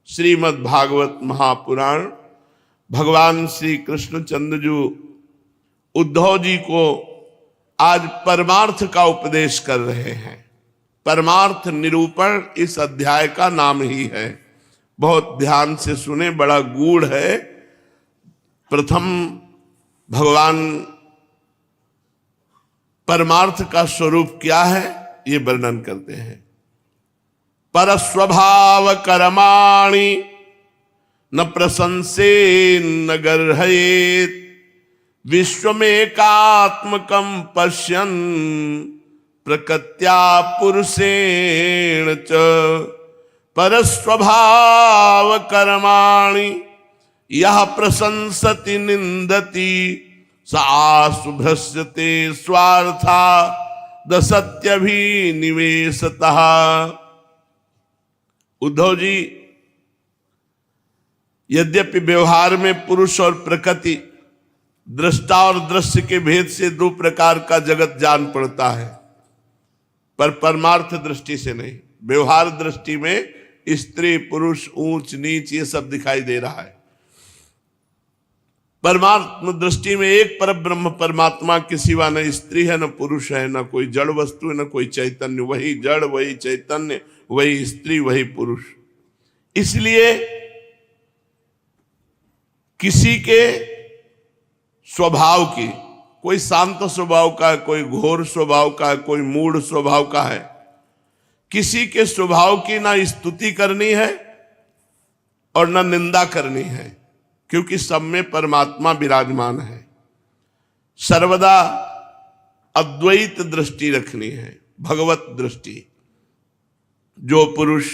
श्रीमद् भागवत महापुराण भगवान श्री कृष्णचंद्र जी उद्धव जी को आज परमार्थ का उपदेश कर रहे हैं। परमार्थ निरूपण इस अध्याय का नाम ही है। बहुत ध्यान से सुने, बड़ा गूढ़ है। प्रथम भगवान परमार्थ का स्वरूप क्या है ये वर्णन करते हैं। परस्वभाव कर्माणि न प्रशंसे न गर्हयेत् विश्वमेकात्मकं पश्यन् प्रकृत्या पुरुषेण च। परस्वभाव कर्माणि यः प्रशंसति निन्दति स आशुभ्रस्यते स्वार्था दसत्यभिनिवेशतः। उद्धव जी, यद्यपि व्यवहार में पुरुष और प्रकृति, दृष्टा और दृश्य के भेद से दो प्रकार का जगत जान पड़ता है, पर परमार्थ दृष्टि से नहीं। व्यवहार दृष्टि में स्त्री पुरुष, ऊंच नीच ये सब दिखाई दे रहा है। परमात्म दृष्टि में एक पर ब्रह्म परमात्मा के सिवा न स्त्री है, न पुरुष है, न कोई जड़ वस्तु है, न कोई चैतन्य। वही जड़, वही चैतन्य, वही स्त्री, वही पुरुष। इसलिए किसी के स्वभाव की, कोई शांत स्वभाव का है, कोई घोर स्वभाव का है, कोई मूढ़ स्वभाव का है, किसी के स्वभाव की ना स्तुति करनी है और ना निंदा करनी है, क्योंकि सब में परमात्मा विराजमान है। सर्वदा अद्वैत दृष्टि रखनी है, भगवत दृष्टि। जो पुरुष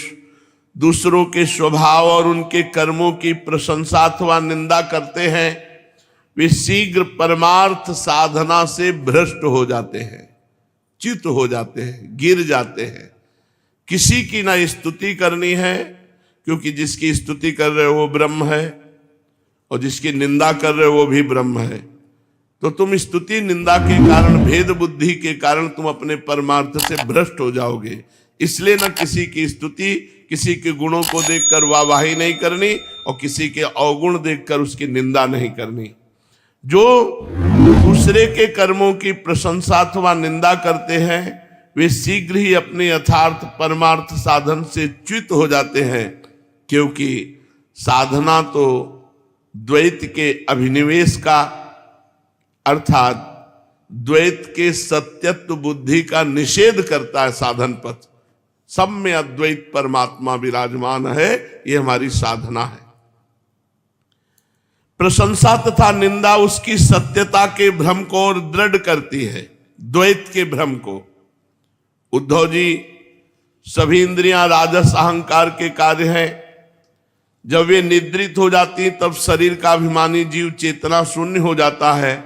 दूसरों के स्वभाव और उनके कर्मों की प्रशंसा अथवा निंदा करते हैं, वे शीघ्र परमार्थ साधना से भ्रष्ट हो जाते हैं, च्युत हो जाते हैं, गिर जाते हैं। किसी की ना स्तुति करनी है, क्योंकि जिसकी स्तुति कर रहे हो वो ब्रह्म है, और जिसकी निंदा कर रहे हो वो भी ब्रह्म है। तो तुम स्तुति निंदा के कारण, भेद बुद्धि के कारण तुम अपने परमार्थ से भ्रष्ट हो जाओगे। इसलिए न किसी की स्तुति, किसी के गुणों को देखकर वाहवाही नहीं करनी, और किसी के अवगुण देखकर उसकी निंदा नहीं करनी। जो दूसरे के कर्मों की प्रशंसा अथवा निंदा करते हैं, वे शीघ्र ही अपने यथार्थ परमार्थ साधन से च्युत हो जाते हैं, क्योंकि साधना तो द्वैत के अभिनिवेश का, अर्थात द्वैत के सत्यत्व बुद्धि का निषेध करता है। साधन पथ सब में अद्वैत परमात्मा विराजमान है, ये हमारी साधना है। प्रशंसा तथा निंदा उसकी सत्यता के भ्रम को और दृढ़ करती है, द्वैत के भ्रम को। उद्धव जी, सभी इंद्रियां राजस अहंकार के कार्य हैं। जब वे निद्रित हो जाती तब शरीर का अभिमानी जीव चेतना शून्य हो जाता है,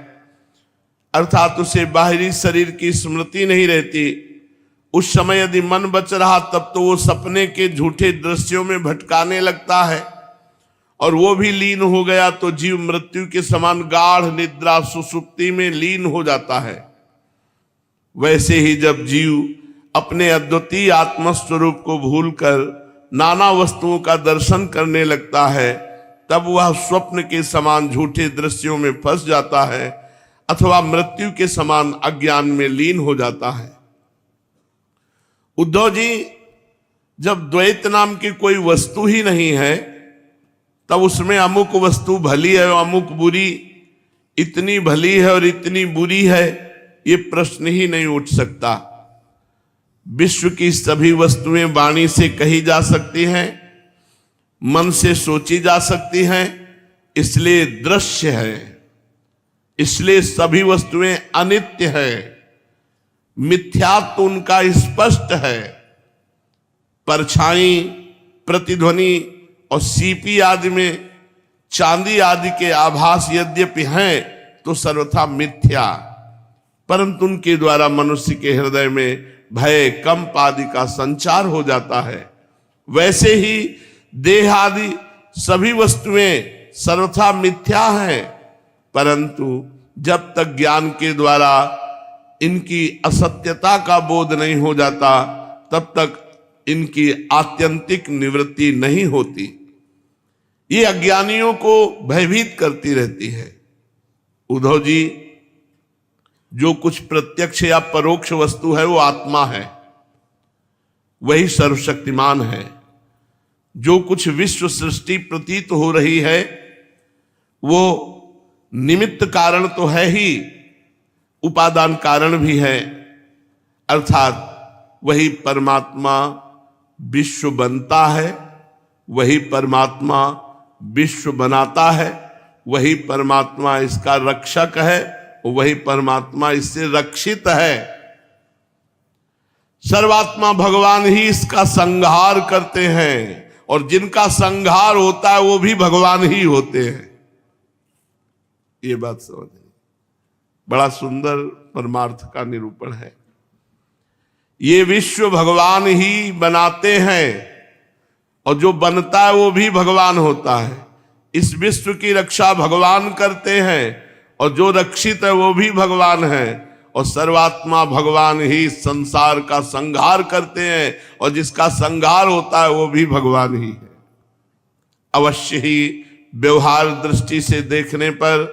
अर्थात उसे बाहरी शरीर की स्मृति नहीं रहती। उस समय यदि मन बच रहा तब तो वो सपने के झूठे दृश्यों में भटकाने लगता है, और वो भी लीन हो गया तो जीव मृत्यु के समान गाढ़ निद्रा सुषुप्ति में लीन हो जाता है। वैसे ही जब जीव अपने अद्वितीय आत्मस्वरूप को भूलकर नाना वस्तुओं का दर्शन करने लगता है, तब वह स्वप्न के समान झूठे दृश्यों में फंस जाता है, अथवा मृत्यु के समान अज्ञान में लीन हो जाता है। उद्धव जी, जब द्वैत नाम की कोई वस्तु ही नहीं है, तब उसमें अमुक वस्तु भली है और अमुक बुरी, इतनी भली है और इतनी बुरी है, ये प्रश्न ही नहीं उठ सकता। विश्व की सभी वस्तुएं वाणी से कही जा सकती हैं, मन से सोची जा सकती हैं, इसलिए दृश्य है। इसलिए सभी वस्तुएं अनित्य है, मिथ्यात्व उनका स्पष्ट है। परछाई, प्रतिध्वनि और सीपी आदि में चांदी आदि के आभास यद्यपि हैं तो सर्वथा मिथ्या, परंतु उनके द्वारा मनुष्य के हृदय में भय, कंप आदि का संचार हो जाता है। वैसे ही देह आदि सभी वस्तुएं सर्वथा मिथ्या हैं, परंतु जब तक ज्ञान के द्वारा इनकी असत्यता का बोध नहीं हो जाता, तब तक इनकी आत्यंतिक निवृत्ति नहीं होती। ये अज्ञानियों को भयभीत करती रहती है। उद्धव जी, जो कुछ प्रत्यक्ष या परोक्ष वस्तु है वो आत्मा है, वही सर्वशक्तिमान है। जो कुछ विश्व सृष्टि प्रतीत हो रही है वो निमित्त कारण तो है ही, उपादान कारण भी है, अर्थात वही परमात्मा विश्व बनता है, वही परमात्मा विश्व बनाता है, वही परमात्मा इसका रक्षक है, वही परमात्मा इससे रक्षित है। सर्वात्मा भगवान ही इसका संहार करते हैं, और जिनका संहार होता है वो भी भगवान ही होते हैं। ये बात समझिए, बड़ा सुंदर परमार्थ का निरूपण है। ये विश्व भगवान ही बनाते हैं, और जो बनता है वो भी भगवान होता है। इस विश्व की रक्षा भगवान करते हैं, और जो रक्षित है वो भी भगवान है। और सर्वात्मा भगवान ही संसार का संहार करते हैं, और जिसका संहार होता है वो भी भगवान ही है। अवश्य ही व्यवहार दृष्टि से देखने पर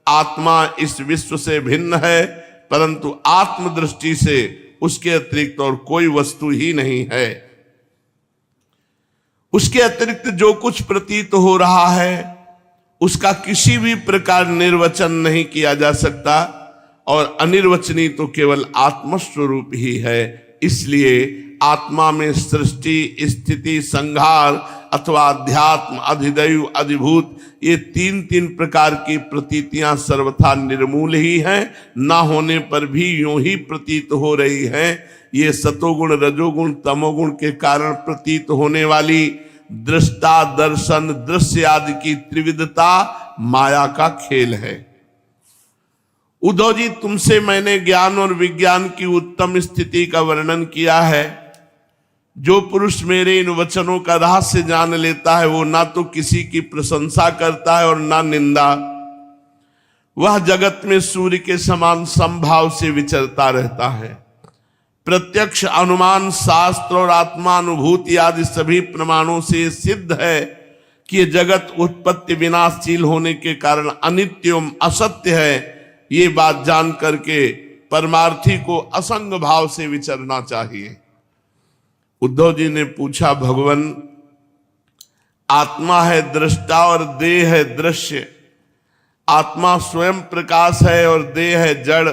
आत्मा इस विश्व से भिन्न है, परंतु आत्म दृष्टि से उसके अतिरिक्त और कोई वस्तु ही नहीं है। उसके अतिरिक्त जो कुछ प्रतीत हो रहा है उसका किसी भी प्रकार निर्वचन नहीं किया जा सकता, और अनिर्वचनीय तो केवल आत्मस्वरूप ही है। इसलिए आत्मा में सृष्टि, स्थिति, संहार अथवा अध्यात्म, अधिदैव, अधिभूत, ये तीन तीन प्रकार की प्रतीतियां सर्वथा निर्मूल ही हैं, ना होने पर भी यूं ही प्रतीत हो रही हैं। ये सतोगुण, रजोगुण, तमोगुण के कारण प्रतीत होने वाली दृष्टा, दर्शन, दृश्य आदि की त्रिविधता माया का खेल है। उद्धव जी, तुमसे मैंने ज्ञान और विज्ञान की उत्तम स्थिति का वर्णन किया है। जो पुरुष मेरे इन वचनों का रहस्य जान लेता है वो ना तो किसी की प्रशंसा करता है और ना निंदा। वह जगत में सूर्य के समान समभाव से विचरता रहता है। प्रत्यक्ष, अनुमान, शास्त्र और आत्मानुभूति आदि सभी प्रमाणों से सिद्ध है कि ये जगत उत्पत्ति विनाशशील होने के कारण अनित्य एवं असत्य है। ये बात जान करके परमार्थी को असंग भाव से विचरना चाहिए। उद्धव जी ने पूछा, भगवान, आत्मा है दृष्टा और देह है दृश्य। आत्मा स्वयं प्रकाश है और देह है जड़।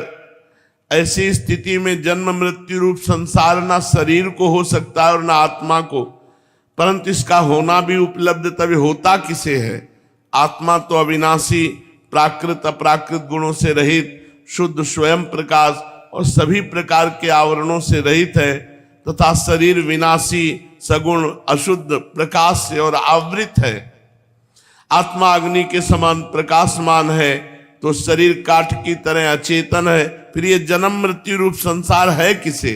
ऐसी स्थिति में जन्म मृत्यु रूप संसार ना शरीर को हो सकता है और ना आत्मा को, परंतु इसका होना भी उपलब्ध तभी होता किसे है। आत्मा तो अविनाशी, प्राकृत अप्राकृत गुणों से रहित, शुद्ध स्वयं प्रकाश और सभी प्रकार के आवरणों से रहित है, तथा शरीर विनाशी, सगुण, अशुद्ध, प्रकाश से और आवृत है। आत्मा अग्नि के समान प्रकाशमान है तो शरीर काठ की तरह अचेतन है। फिर ये जन्म मृत्यु रूप संसार है किसे?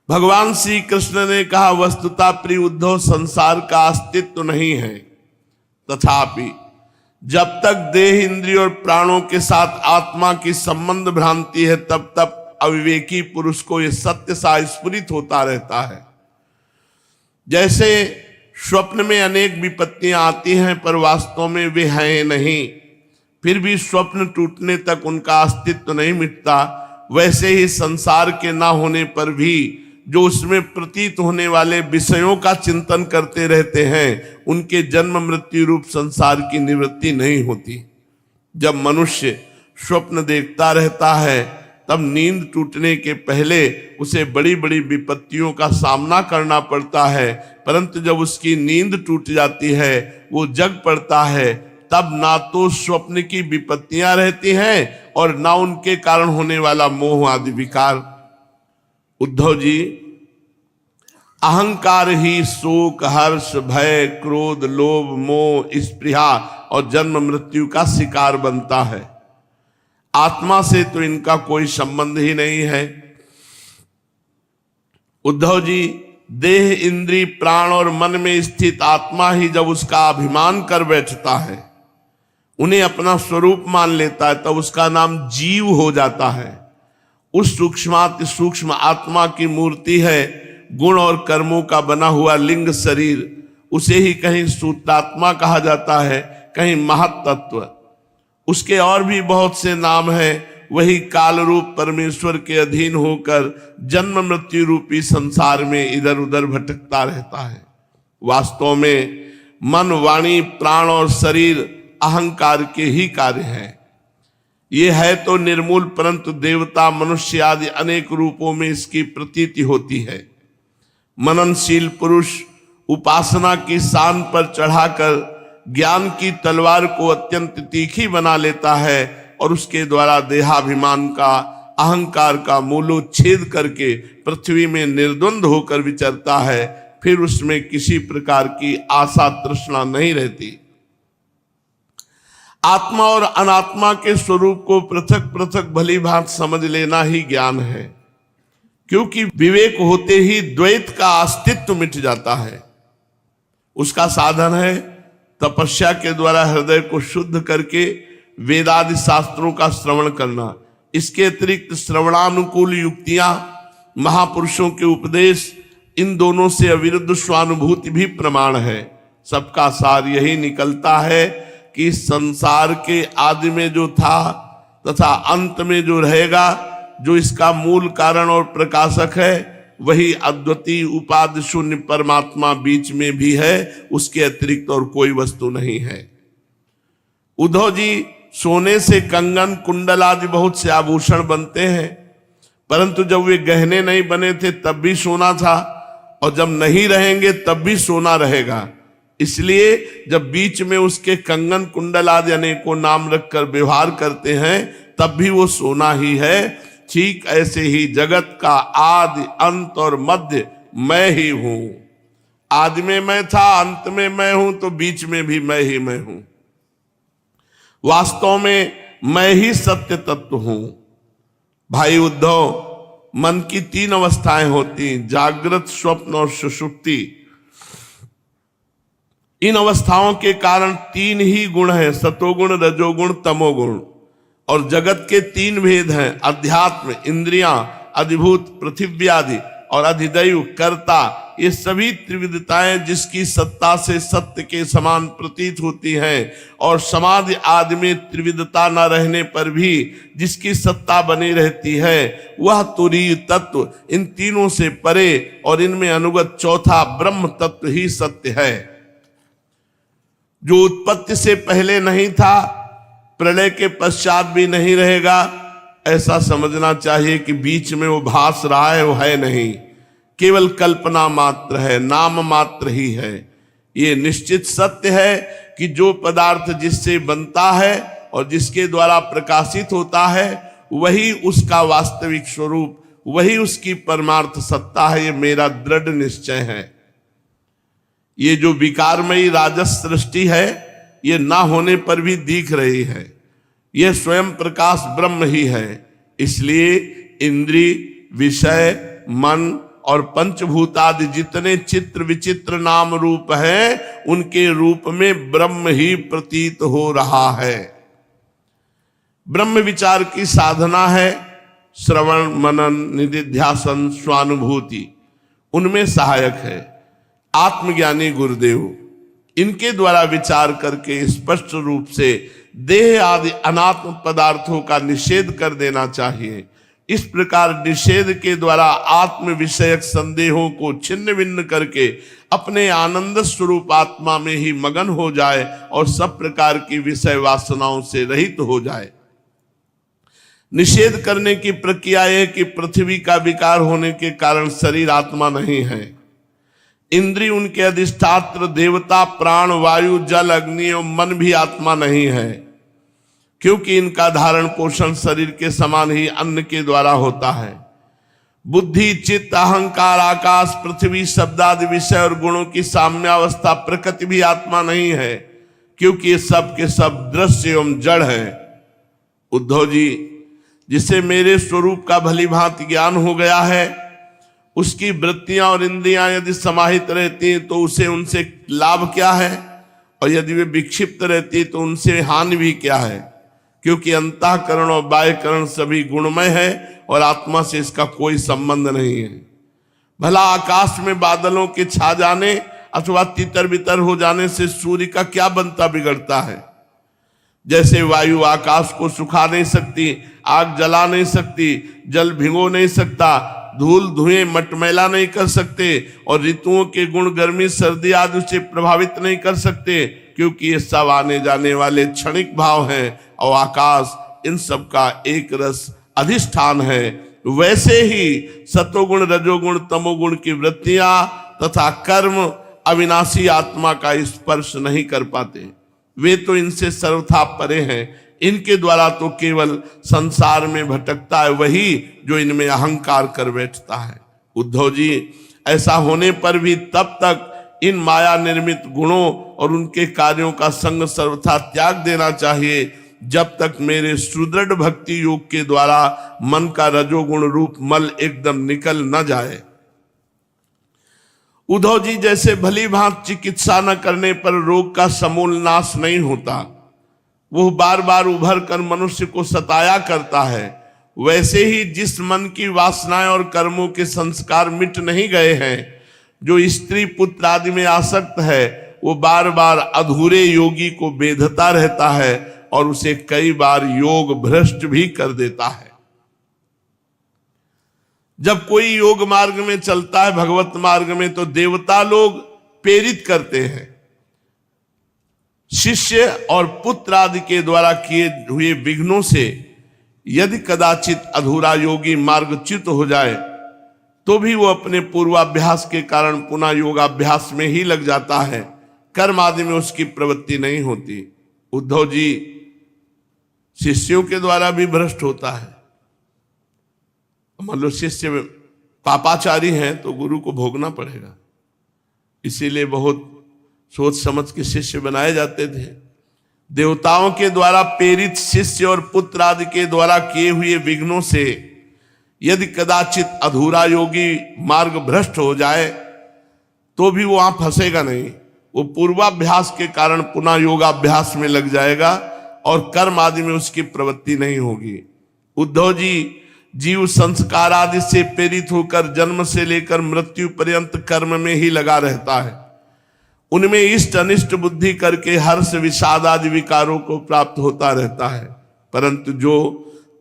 भगवान श्री कृष्ण ने कहा, वस्तुतः प्रिय उद्धव, संसार का अस्तित्व नहीं है। तथापि जब तक देह, इंद्रिय और प्राणों के साथ आत्मा की संबंध भ्रांति है तब तक अविवेकी पुरुष को यह सत्य सा स्फुरित होता रहता है। जैसे स्वप्न में अनेक विपत्तियां आती हैं पर वास्तव में वे हैं नहीं, फिर भी स्वप्न टूटने तक उनका अस्तित्व नहीं मिटता, वैसे ही संसार के ना होने पर भी जो उसमें प्रतीत होने वाले विषयों का चिंतन करते रहते हैं उनके जन्म मृत्यु रूप संसार की निवृत्ति नहीं होती। जब मनुष्य स्वप्न देखता रहता है तब नींद टूटने के पहले उसे बड़ी बड़ी विपत्तियों का सामना करना पड़ता है, परंतु जब उसकी नींद टूट जाती है, वो जग पड़ता है, तब ना तो स्वप्न की विपत्तियां रहती हैं और ना उनके कारण होने वाला मोह आदि विकार। उद्धव जी, अहंकार ही शोक, हर्ष, भय, क्रोध, लोभ, मोह, स्पृहा और जन्म मृत्यु का शिकार बनता है। आत्मा से तो इनका कोई संबंध ही नहीं है। उद्धव जी, देह, इंद्रिय, प्राण और मन में स्थित आत्मा ही जब उसका अभिमान कर बैठता है, उन्हें अपना स्वरूप मान लेता है, तब उसका नाम जीव हो जाता है। उस सूक्ष्माति सूक्ष्म आत्मा की मूर्ति है गुण और कर्मों का बना हुआ लिंग शरीर। उसे ही कहीं सूत्रात्मा कहा जाता है, कहीं महत्तत्व। उसके और भी बहुत से नाम हैं। वही काल रूप परमेश्वर के अधीन होकर जन्म मृत्यु रूपी संसार में इधर उधर भटकता रहता है। वास्तव में मन, वाणी, प्राण और शरीर अहंकार के ही कार्य हैं। ये है तो निर्मूल, परंतु देवता, मनुष्य आदि अनेक रूपों में इसकी प्रतीति होती है। मननशील पुरुष उपासना की शान पर चढ़ाकर ज्ञान की तलवार को अत्यंत तीखी बना लेता है और उसके द्वारा देहाभिमान का, अहंकार का मूलोच्छेद करके पृथ्वी में निर्द्वंद होकर विचरता है। फिर उसमें किसी प्रकार की आशा तृष्णा नहीं रहती। आत्मा और अनात्मा के स्वरूप को पृथक पृथक भली भांति समझ लेना ही ज्ञान है, क्योंकि विवेक होते ही द्वैत का अस्तित्व मिट जाता है। उसका साधन है तपस्या के द्वारा हृदय को शुद्ध करके वेदादि शास्त्रों का श्रवण करना। इसके अतिरिक्त श्रवणानुकूल युक्तियां, महापुरुषों के उपदेश, इन दोनों से अविरुद्ध स्वानुभूति भी प्रमाण है। सबका सार यही निकलता है कि संसार के आदि में जो था तथा अंत में जो रहेगा, जो इसका मूल कारण और प्रकाशक है, वही अद्वितीय उपाधि शून्य परमात्मा बीच में भी है। उसके अतिरिक्त और कोई वस्तु नहीं है। उद्धव जी, सोने से कंगन, कुंडल आदि बहुत से आभूषण बनते हैं, परंतु जब वे गहने नहीं बने थे तब भी सोना था, और जब नहीं रहेंगे तब भी सोना रहेगा। इसलिए जब बीच में उसके कंगन, कुंडल आदि अनेकों नाम रखकर व्यवहार करते हैं तब भी वो सोना ही है। ठीक ऐसे ही जगत का आदि, अंत और मध्य मैं ही हूं। आदि में मैं था, अंत में मैं हूं, तो बीच में भी मैं ही मैं हूं। वास्तव में मैं ही सत्य तत्व हूं। भाई उद्धव, मन की 3 अवस्थाएं होती, जागृत, स्वप्न और सुषुप्ति। इन अवस्थाओं के कारण 3 ही गुण हैं, सतोगुण, रजोगुण, तमोगुण। और जगत के 3 भेद हैं, अध्यात्म, इंद्रियां, अधिभूत, पृथ्वी आदि, और अधिदैव, कर्ता। ये सभी त्रिविधताएं जिसकी सत्ता से सत्य के समान प्रतीत होती हैं, और समाधि आदि में त्रिविधता न रहने पर भी जिसकी सत्ता बनी रहती है, वह तुरीय तत्व इन तीनों से परे और इनमें अनुगत चौथा ब्रह्म तत्व ही सत्य है, जो उत्पत्ति से पहले नहीं था, प्रलय के पश्चात भी नहीं रहेगा। ऐसा समझना चाहिए कि बीच में वो भास रहा है, वो है नहीं, केवल कल्पना मात्र है, नाम मात्र ही है। ये निश्चित सत्य है कि जो पदार्थ जिससे बनता है और जिसके द्वारा प्रकाशित होता है, वही उसका वास्तविक स्वरूप, वही उसकी परमार्थ सत्ता है। ये मेरा दृढ़ निश्चय है। ये जो विकारमयी राजस सृष्टि है, ये ना होने पर भी दिख रही है। यह स्वयं प्रकाश ब्रह्म ही है। इसलिए इंद्रिय, विषय, मन और पंचभूतादि जितने चित्र विचित्र नाम रूप हैं, उनके रूप में ब्रह्म ही प्रतीत हो रहा है। ब्रह्म विचार की साधना है श्रवण, मनन, निधिध्यासन, स्वानुभूति। उनमें सहायक है आत्मज्ञानी गुरुदेव। इनके द्वारा विचार करके स्पष्ट रूप से देह आदि अनात्म पदार्थों का निषेध कर देना चाहिए। इस प्रकार निषेध के द्वारा आत्म विषयक संदेहों को छिन्न भिन्न करके अपने आनंद स्वरूप आत्मा में ही मगन हो जाए और सब प्रकार की विषय वासनाओं से रहित हो जाए। निषेध करने की प्रक्रिया है कि पृथ्वी का विकार होने के कारण शरीर आत्मा नहीं है। इंद्रिय उनके अधिष्ठात्र देवता, प्राण, वायु, जल, अग्नि और मन भी आत्मा नहीं है, क्योंकि इनका धारण पोषण शरीर के समान ही अन्न के द्वारा होता है। बुद्धि, चित्त, अहंकार, आकाश, पृथ्वी, शब्दादि विषय और गुणों की साम्यावस्था प्रकृति भी आत्मा नहीं है, क्योंकि ये सब के सब दृश्य एवं जड़ है। उद्धव जी, जिसे मेरे स्वरूप का भली भांति ज्ञान हो गया है, उसकी वृत्तियां और इंद्रियां यदि समाहित रहती हैं तो उसे उनसे लाभ क्या है, और यदि वे विक्षिप्त रहती तो उनसे हानि भी क्या है, क्योंकि अंतःकरण और बाह्यकरण सभी गुणमय है और आत्मा से इसका कोई संबंध नहीं है। भला आकाश में बादलों के छा जाने अथवा तितर बितर हो जाने से सूर्य का क्या बनता बिगड़ता है। जैसे वायु आकाश को सुखा नहीं सकती, आग जला नहीं सकती, जल भिगो नहीं सकता, धूल धुएं मटमैला नहीं कर सकते, और ऋतुओं के गुण गर्मी सर्दी आदि से प्रभावित नहीं कर सकते, क्योंकि ये सब आने जाने वाले क्षणिक भाव हैं, और आकाश इन सब का एक रस अधिष्ठान है। वैसे ही सतोगुण रजोगुण तमोगुण की वृत्तियां तथा कर्म अविनाशी आत्मा का स्पर्श नहीं कर पाते, वे तो इनसे सर्वथा परे हैं। इनके द्वारा तो केवल संसार में भटकता है वही जो इनमें अहंकार कर बैठता है। उद्धव जी, ऐसा होने पर भी तब तक इन माया निर्मित गुणों और उनके कार्यों का संग सर्वथा त्याग देना चाहिए, जब तक मेरे सुदृढ़ भक्ति योग के द्वारा मन का रजोगुण रूप मल एकदम निकल न जाए। उद्धव जी, जैसे भली भांति चिकित्सा न करने पर रोग का समूल नाश नहीं होता, वो बार बार उभर कर मनुष्य को सताया करता है, वैसे ही जिस मन की वासनाएं और कर्मों के संस्कार मिट नहीं गए हैं, जो स्त्री पुत्र आदि में आसक्त है, वो बार बार अधूरे योगी को बेधता रहता है और उसे कई बार योग भ्रष्ट भी कर देता है। जब कोई योग मार्ग में चलता है, भगवत मार्ग में, तो देवता लोग प्रेरित करते हैं। शिष्य और पुत्र आदि के द्वारा किए हुए विघ्नों से यदि कदाचित अधूरा योगी मार्गच्युत हो जाए, तो भी वो अपने पूर्वाभ्यास के कारण पुनः योगाभ्यास में ही लग जाता है, कर्म आदि में उसकी प्रवृत्ति नहीं होती। उद्धव जी, शिष्यों के द्वारा भी भ्रष्ट होता है। मान लो शिष्य पापाचारी हैं तो गुरु को भोगना पड़ेगा, इसीलिए बहुत सोच समझ के शिष्य बनाए जाते थे। देवताओं के द्वारा प्रेरित शिष्य और पुत्र आदि के द्वारा किए हुए विघ्नों से यदि कदाचित अधूरा योगी मार्ग भ्रष्ट हो जाए, तो भी वहां फंसेगा नहीं, वो पूर्वाभ्यास के कारण पुनः योगाभ्यास में लग जाएगा और कर्म आदि में उसकी प्रवृत्ति नहीं होगी। उद्धव जी, जीव संस्कार आदि से प्रेरित होकर जन्म से लेकर मृत्यु पर्यंत कर्म में ही लगा रहता है। उनमें इष्ट अनिष्ट बुद्धि करके हर्ष विषाद आदि विकारों को प्राप्त होता रहता है, परंतु जो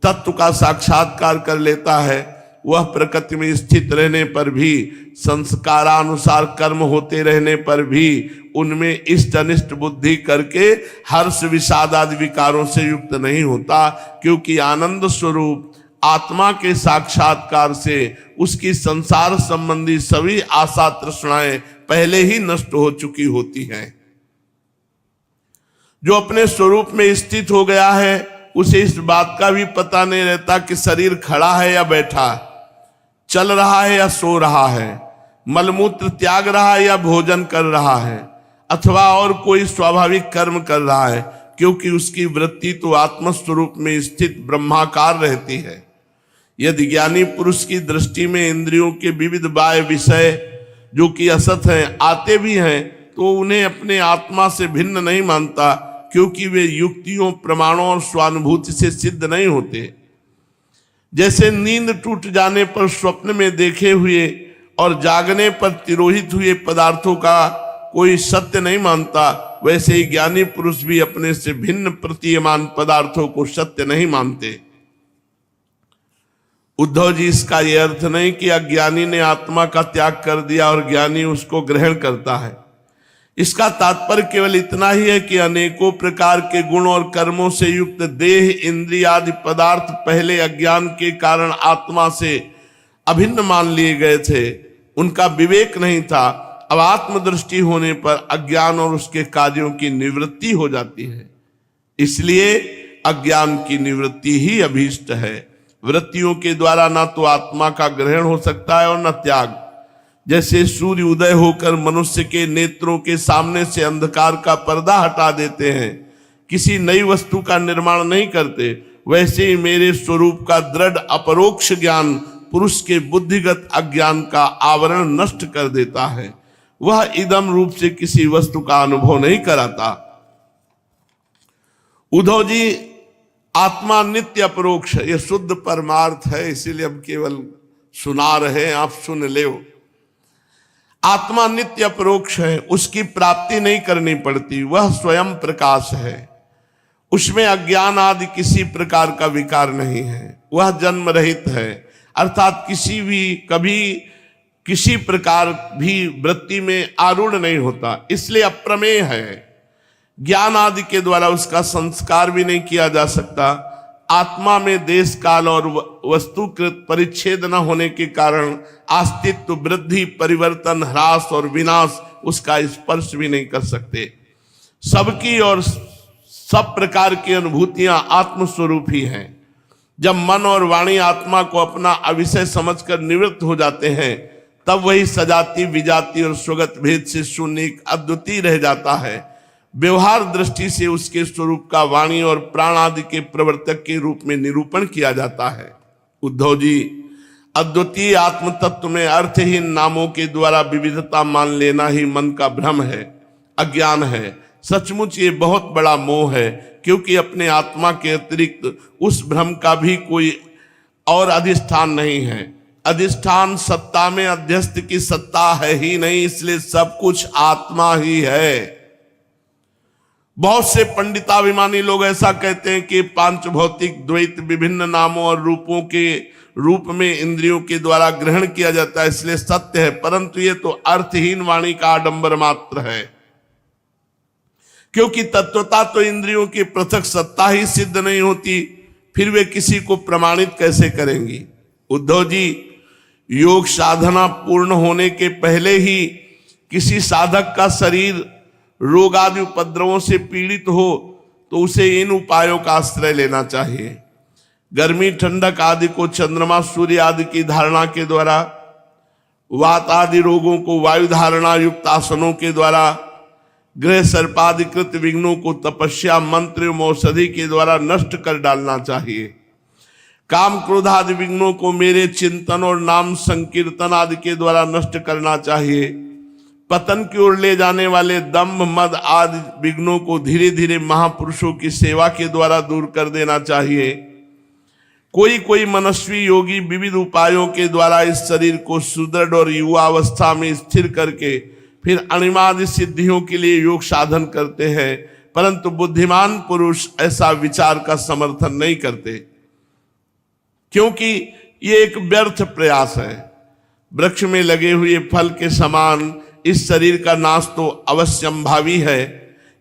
तत्व का साक्षात्कार कर लेता है, वह प्रकृति में स्थित रहने पर भी, संस्कारानुसार कर्म होते रहने पर भी, उनमें इष्ट अनिष्ट बुद्धि करके हर्ष विषाद आदि विकारों से युक्त नहीं होता, क्योंकि आनंद स्वरूप आत्मा के साक्षात्कार से उसकी संसार संबंधी सभी आशा तृष्णाएं पहले ही नष्ट हो चुकी होती हैं। जो अपने स्वरूप में स्थित हो गया है, उसे इस बात का भी पता नहीं रहता कि शरीर खड़ा है या बैठा, चल रहा है या सो रहा है, मलमूत्र त्याग रहा है या भोजन कर रहा है, अथवा और कोई स्वाभाविक कर्म कर रहा है, क्योंकि उसकी वृत्ति तो आत्मस्वरूप में स्थित ब्रह्माकार रहती है। यदि ज्ञानी पुरुष की दृष्टि में इंद्रियों के विविध बाह्य विषय जो कि असत हैं आते भी हैं, तो उन्हें अपने आत्मा से भिन्न नहीं मानता, क्योंकि वे युक्तियों प्रमाणों और स्वानुभूति से सिद्ध नहीं होते। जैसे नींद टूट जाने पर स्वप्न में देखे हुए और जागने पर तिरोहित हुए पदार्थों का कोई सत्य नहीं मानता, वैसे ही ज्ञानी पुरुष भी अपने से भिन्न प्रतीयमान पदार्थों को सत्य नहीं मानते। उद्धव जी, इसका यह अर्थ नहीं कि अज्ञानी ने आत्मा का त्याग कर दिया और ज्ञानी उसको ग्रहण करता है। इसका तात्पर्य केवल इतना ही है कि अनेकों प्रकार के गुण और कर्मों से युक्त देह, इंद्रिय आदि पदार्थ पहले अज्ञान के कारण आत्मा से अभिन्न मान लिए गए थे, उनका विवेक नहीं था। अब आत्मदृष्टि होने पर अज्ञान और उसके कार्यों की निवृत्ति हो जाती है, इसलिए अज्ञान की निवृत्ति ही अभीष्ट है। वृत्तियों के द्वारा ना तो आत्मा का ग्रहण हो सकता है और न त्याग। जैसे सूर्य उदय होकर मनुष्य के नेत्रों के सामने से अंधकार का पर्दा हटा देते हैं, किसी नई वस्तु का निर्माण नहीं करते, वैसे ही मेरे स्वरूप का दृढ़ अपरोक्ष ज्ञान पुरुष के बुद्धिगत अज्ञान का आवरण नष्ट कर देता है। वह इदम रूप से किसी वस्तु का अनुभव नहीं कराता। उद्धव जी, आत्मा नित्य अपरोक्ष, ये शुद्ध परमार्थ है, इसीलिए हम केवल सुना रहे, आप सुन ले। आत्मा नित्य अपरोक्ष है, उसकी प्राप्ति नहीं करनी पड़ती, वह स्वयं प्रकाश है, उसमें अज्ञान आदि किसी प्रकार का विकार नहीं है, वह जन्म रहित है, अर्थात किसी भी कभी किसी प्रकार भी वृत्ति में आरूढ़ नहीं होता, इसलिए अप्रमेय है। ज्ञान आदि के द्वारा उसका संस्कार भी नहीं किया जा सकता। आत्मा में देश काल और वस्तुकृत परिच्छेद न होने के कारण अस्तित्व, वृद्धि, परिवर्तन, ह्रास और विनाश उसका स्पर्श भी नहीं कर सकते। सबकी और सब प्रकार की अनुभूतियां आत्मस्वरूप ही हैं। जब मन और वाणी आत्मा को अपना अविषय समझकर निवृत्त हो जाते हैं, तब वही सजाति, विजाति और स्वगत भेद से शून्य अद्वितीय रह जाता है। व्यवहार दृष्टि से उसके स्वरूप का वाणी और प्राण आदि के प्रवर्तक के रूप में निरूपण किया जाता है। उद्धव जी, अद्वितीय आत्म तत्व में अर्थहीन नामों के द्वारा विविधता मान लेना ही मन का भ्रम है, अज्ञान है। सचमुच ये बहुत बड़ा मोह है, क्योंकि अपने आत्मा के अतिरिक्त उस भ्रम का भी कोई और अधिष्ठान नहीं है। अधिष्ठान सत्ता में अध्यस्त की सत्ता है ही नहीं, इसलिए सब कुछ आत्मा ही है। बहुत से पंडिताभिमानी लोग ऐसा कहते हैं कि पांच भौतिक द्वैत विभिन्न नामों और रूपों के रूप में इंद्रियों के द्वारा ग्रहण किया जाता है, इसलिए सत्य है, परंतु ये तो अर्थहीन वाणी का आडंबर मात्र है, क्योंकि तत्वता तो इंद्रियों की पृथक सत्ता ही सिद्ध नहीं होती, फिर वे किसी को प्रमाणित कैसे करेंगी। उद्धव जी, योग साधना पूर्ण होने के पहले ही किसी साधक का शरीर रोग आदि उपद्रवों से पीड़ित हो तो उसे इन उपायों का आश्रय लेना चाहिए। गर्मी, ठंडक आदि को चंद्रमा, सूर्य आदि की धारणा के द्वारा, वात आदि रोगों को वायु धारणा युक्त आसनों के द्वारा, ग्रह सर्पाधिकृत विघ्नों को तपस्या, मंत्र एवं औषधि के द्वारा नष्ट कर डालना चाहिए। काम, क्रोध आदि विघ्नों को मेरे चिंतन और नाम संकीर्तन आदि के द्वारा नष्ट करना चाहिए। पतन की ओर ले जाने वाले दंभ, मद आदि विघ्नों को धीरे धीरे महापुरुषों की सेवा के द्वारा दूर कर देना चाहिए। कोई कोई मनस्वी योगी विविध उपायों के द्वारा इस शरीर को सुदृढ़ और युवावस्था में स्थिर करके फिर अणिमादि सिद्धियों के लिए योग साधन करते हैं, परंतु बुद्धिमान पुरुष ऐसा विचार का समर्थन नहीं करते, क्योंकि ये एक व्यर्थ प्रयास है। वृक्ष में लगे हुए फल के समान इस शरीर का नाश तो अवश्यंभावी है।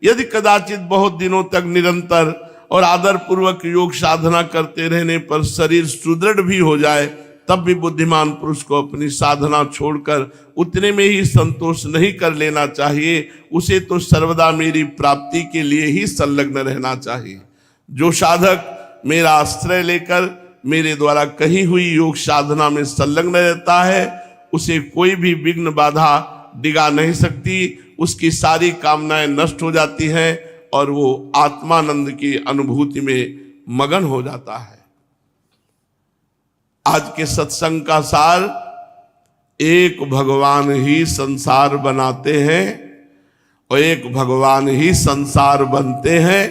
यदि कदाचित बहुत दिनों तक निरंतर और आदर पूर्वक योग साधना करते रहने पर शरीर सुदृढ़ भी हो जाए, तब भी बुद्धिमान पुरुष को अपनी साधना छोड़कर उतने में ही संतोष नहीं कर लेना चाहिए। उसे तो सर्वदा मेरी प्राप्ति के लिए ही संलग्न रहना चाहिए। जो साधक मेरा आश्रय लेकर मेरे द्वारा कही हुई योग साधना में संलग्न रहता है, उसे कोई भी विघ्न बाधा डिगा नहीं सकती। उसकी सारी कामनाएं नष्ट हो जाती हैं और वो आत्मानंद की अनुभूति में मगन हो जाता है। आज के सत्संग का सार, एक भगवान ही संसार बनाते हैं और एक भगवान ही संसार बनते हैं,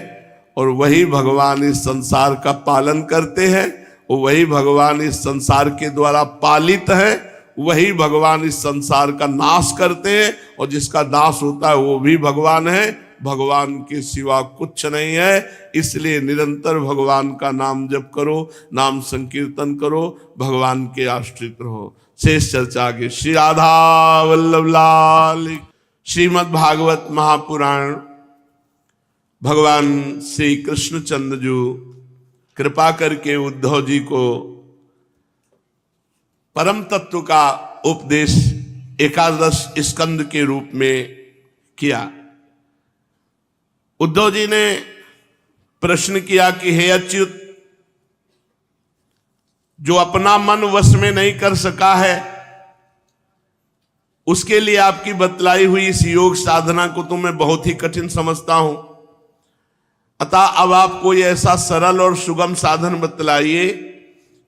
और वही भगवान इस संसार का पालन करते हैं, और वही भगवान इस संसार के द्वारा पालित है, वही भगवान इस संसार का नाश करते हैं, और जिसका नाश होता है वो भी भगवान है। भगवान के सिवा कुछ नहीं है। इसलिए निरंतर भगवान का नाम जप करो, नाम संकीर्तन करो, भगवान के आश्रित रहो। शेष चर्चा के श्री राधा वल्लभ लाल। श्रीमद् भागवत महापुराण। भगवान श्री कृष्णचंद्र जी कृपा करके उद्धव जी को परम तत्व का उपदेश 11 स्कंद के रूप में किया। उद्धव जी ने प्रश्न किया कि हे अच्युत, जो अपना मन वश में नहीं कर सका है, उसके लिए आपकी बतलाई हुई इस योग साधना को तो मैं बहुत ही कठिन समझता हूं। अतः अब आप कोई ऐसा सरल और सुगम साधन बतलाइए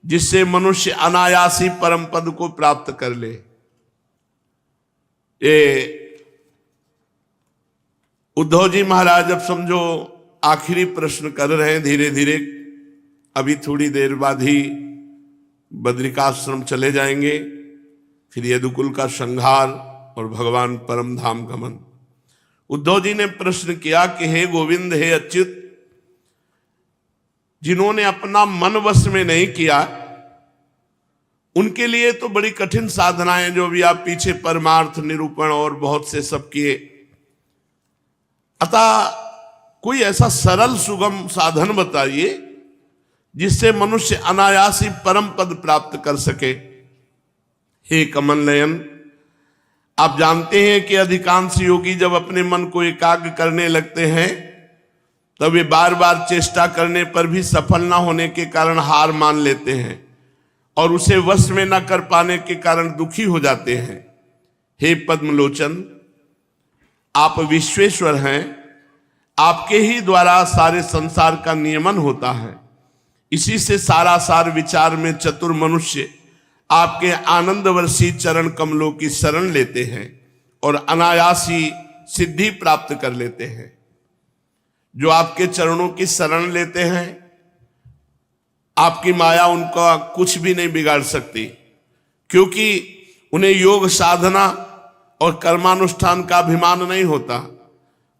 जिससे मनुष्य अनायासी परम पद को प्राप्त कर ले। ये उद्धव जी महाराज अब समझो आखिरी प्रश्न कर रहे हैं धीरे धीरे। अभी थोड़ी देर बाद ही बद्रिकाश्रम चले जाएंगे, फिर यदुकुल का संहार और भगवान परम धाम गमन। उद्धव जी ने प्रश्न किया कि हे गोविंद, हे अच्युत, जिन्होंने अपना मन वश में नहीं किया उनके लिए तो बड़ी कठिन साधनाएं, जो भी आप पीछे परमार्थ निरूपण और बहुत से सब किए, अतः कोई ऐसा सरल सुगम साधन बताइए जिससे मनुष्य अनायास ही परम पद प्राप्त कर सके। हे कमल नयन, आप जानते हैं कि अधिकांश योगी जब अपने मन को एकाग्र करने लगते हैं तब वे बार बार चेष्टा करने पर भी सफल न होने के कारण हार मान लेते हैं और उसे वश में न कर पाने के कारण दुखी हो जाते हैं। हे पद्मलोचन, आप विश्वेश्वर हैं, आपके ही द्वारा सारे संसार का नियमन होता है। इसी से सारा सार विचार में चतुर मनुष्य आपके आनंदवर्षी चरण कमलों की शरण लेते हैं और अनायासी सिद्धि प्राप्त कर लेते हैं। जो आपके चरणों की शरण लेते हैं, आपकी माया उनका कुछ भी नहीं बिगाड़ सकती, क्योंकि उन्हें योग साधना और कर्मानुष्ठान का अभिमान नहीं होता।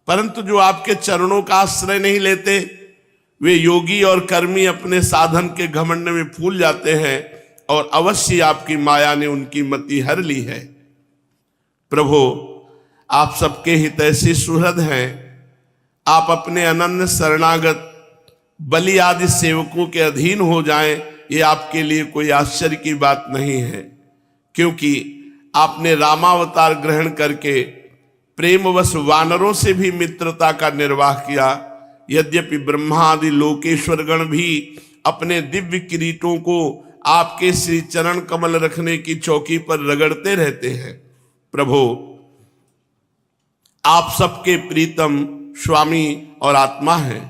परंतु जो आपके चरणों का आश्रय नहीं लेते, वे योगी और कर्मी अपने साधन के घमंड में फूल जाते हैं और अवश्य आपकी माया ने उनकी मति हर ली है। प्रभु, आप सबके हितैषी सुहृद हैं। आप अपने अनन्य शरणागत बलि आदि सेवकों के अधीन हो जाएं, ये आपके लिए कोई आश्चर्य की बात नहीं है, क्योंकि आपने रामावतार ग्रहण करके प्रेमवश वानरों से भी मित्रता का निर्वाह किया। यद्यपि ब्रह्मा आदि लोकेश्वरगण भी अपने दिव्य किरीटों को आपके श्री चरण कमल रखने की चौकी पर रगड़ते रहते हैं। प्रभु, आप सबके प्रीतम स्वामी और आत्मा हैं।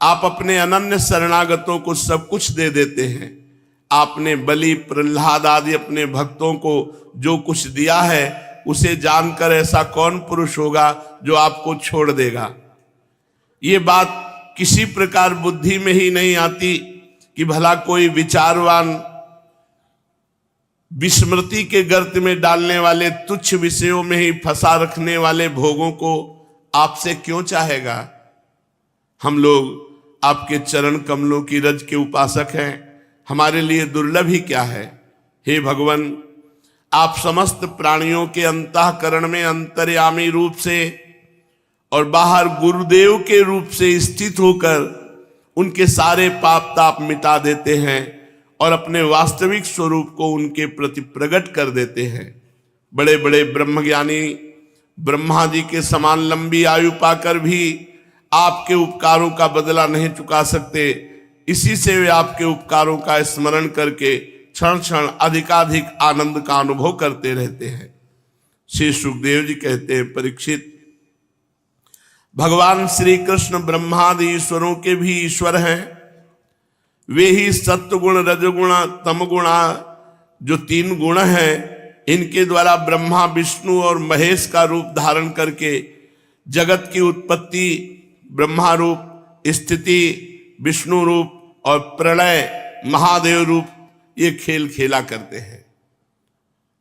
आप अपने अनन्य शरणागतों को सब कुछ दे देते हैं। आपने बलि, प्रहलाद आदि अपने भक्तों को जो कुछ दिया है उसे जानकर ऐसा कौन पुरुष होगा जो आपको छोड़ देगा। ये बात किसी प्रकार बुद्धि में ही नहीं आती कि भला कोई विचारवान विस्मृति के गर्त में डालने वाले तुच्छ विषयों में ही फंसा रखने वाले भोगों को आपसे क्यों चाहेगा। हम लोग आपके चरण कमलों की रज के उपासक हैं, हमारे लिए दुर्लभ ही क्या है। हे भगवान, आप समस्त प्राणियों के अंतःकरण में अंतर्यामी रूप से और बाहर गुरुदेव के रूप से स्थित होकर उनके सारे पाप ताप मिटा देते हैं और अपने वास्तविक स्वरूप को उनके प्रति प्रकट कर देते हैं। बड़े बड़े ब्रह्मज्ञानी ब्रह्मा जी के समान लंबी आयु पाकर भी आपके उपकारों का बदला नहीं चुका सकते। इसी से वे आपके उपकारों का स्मरण करके क्षण क्षण अधिकाधिक आनंद का अनुभव करते रहते हैं। श्री सुखदेव जी कहते हैं, परीक्षित, भगवान श्री कृष्ण ब्रह्मादि ईश्वरों के भी ईश्वर हैं। वे ही सत्वगुण, रजगुण, तमगुणा जो 3 गुण हैं, इनके द्वारा ब्रह्मा, विष्णु और महेश का रूप धारण करके जगत की उत्पत्ति ब्रह्मा रूप, स्थिति विष्णु रूप और प्रलय महादेव रूप ये खेल खेला करते हैं।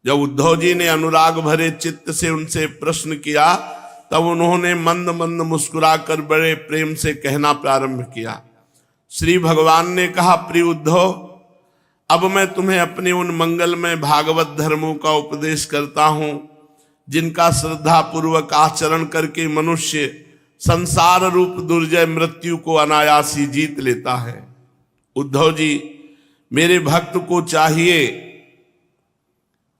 जब उद्धव जी ने अनुराग भरे चित्त से उनसे प्रश्न किया तब उन्होंने मंद मंद मुस्कुराकर बड़े प्रेम से कहना प्रारंभ किया। श्री भगवान ने कहा, प्रिय उद्धव, अब मैं तुम्हें अपने उन मंगलमय भागवत धर्मों का उपदेश करता हूं जिनका श्रद्धा पूर्वक आचरण करके मनुष्य संसार रूप दुर्जय मृत्यु को अनायास ही जीत लेता है। उद्धव जी, मेरे भक्त को चाहिए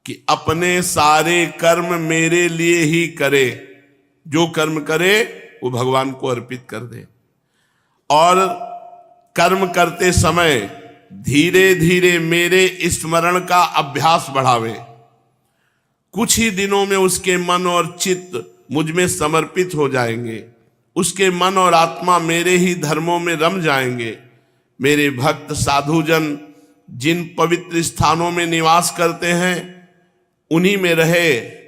कि अपने सारे कर्म मेरे लिए ही करे। जो कर्म करे वो भगवान को अर्पित कर दे और कर्म करते समय धीरे धीरे मेरे स्मरण का अभ्यास बढ़ावे। कुछ ही दिनों में उसके मन और चित्त मुझ में समर्पित हो जाएंगे। उसके मन और आत्मा मेरे ही धर्मों में रम जाएंगे। मेरे भक्त साधुजन जिन पवित्र स्थानों में निवास करते हैं उन्हीं में रहे।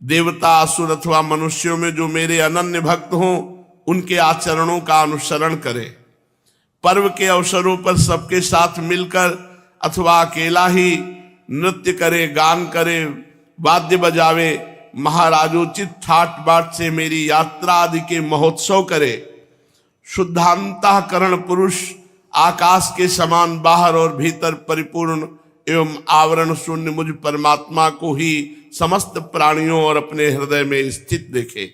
देवता, असुर अथवा मनुष्यों में जो मेरे अनन्य भक्त हों उनके आचरणों का अनुसरण करें। पर्व के अवसरों पर सबके साथ मिलकर अथवा अकेला ही नृत्य करे, गान करे, वाद्य बजावे, महाराजोचित ठाट बाट से मेरी यात्रा आदि के महोत्सव करे। शुद्धांतःकरण पुरुष आकाश के समान बाहर और भीतर परिपूर्ण एवं आवरण शून्य मुझ परमात्मा को ही समस्त प्राणियों और अपने हृदय में स्थित देखे।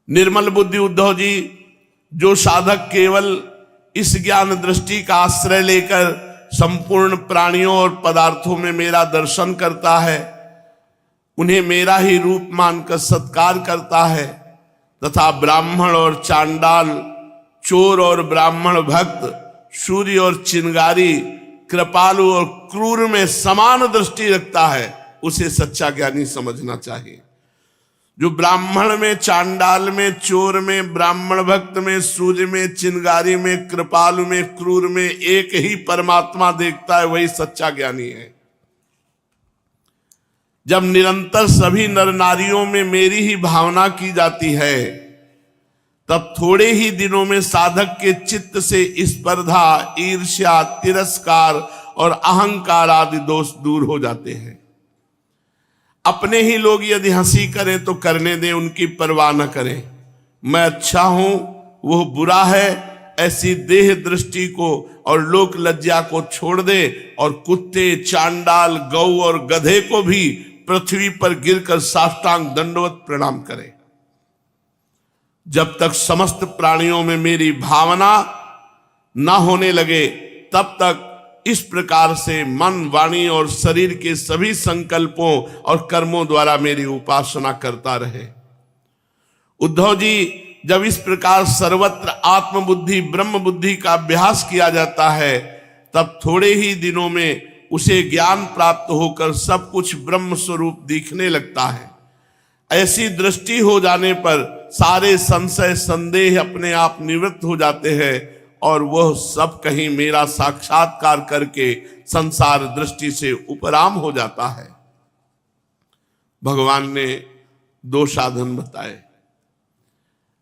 निर्मल बुद्धि उद्धव जी, जो साधक केवल इस ज्ञान दृष्टि का आश्रय लेकर संपूर्ण प्राणियों और पदार्थों में मेरा दर्शन करता है, उन्हें मेरा ही रूप मानकर सत्कार करता है तथा ब्राह्मण और चांडाल, चोर और ब्राह्मण भक्त, सूर्य और चिंगारी, कृपालु और क्रूर में समान दृष्टि रखता है, उसे सच्चा ज्ञानी समझना चाहिए। जो ब्राह्मण में, चांडाल में, चोर में, ब्राह्मण भक्त में, सूर्य में, चिंगारी में, कृपालु में, क्रूर में एक ही परमात्मा देखता है, वही सच्चा ज्ञानी है। जब निरंतर सभी नर नारियों में मेरी ही भावना की जाती है, तब थोड़े ही दिनों में साधक के चित्त से स्पर्धा, ईर्ष्या, तिरस्कार और अहंकार आदि दोष दूर हो जाते हैं। अपने ही लोग यदि हंसी करें तो करने दें, उनकी परवाह न करें। मैं अच्छा हूं, वो बुरा है, ऐसी देह दृष्टि को और लोक लज्जा को छोड़ दे और कुत्ते, चांडाल, गौ और गधे को भी पृथ्वी पर गिरकर साष्टांग दंडवत प्रणाम करें। जब तक समस्त प्राणियों में मेरी भावना न होने लगे, तब तक इस प्रकार से मन, वाणी और शरीर के सभी संकल्पों और कर्मों द्वारा मेरी उपासना करता रहे। उद्धव जी, जब इस प्रकार सर्वत्र आत्मबुद्धि, ब्रह्म बुद्धि का अभ्यास किया जाता है, तब थोड़े ही दिनों में उसे ज्ञान प्राप्त होकर सब कुछ ब्रह्म स्वरूप दिखने लगता है। ऐसी दृष्टि हो जाने पर सारे संशय, संदेह अपने आप निवृत्त हो जाते हैं और वह सब कहीं मेरा साक्षात्कार करके संसार दृष्टि से उपराम हो जाता है। भगवान ने 2 साधन बताए।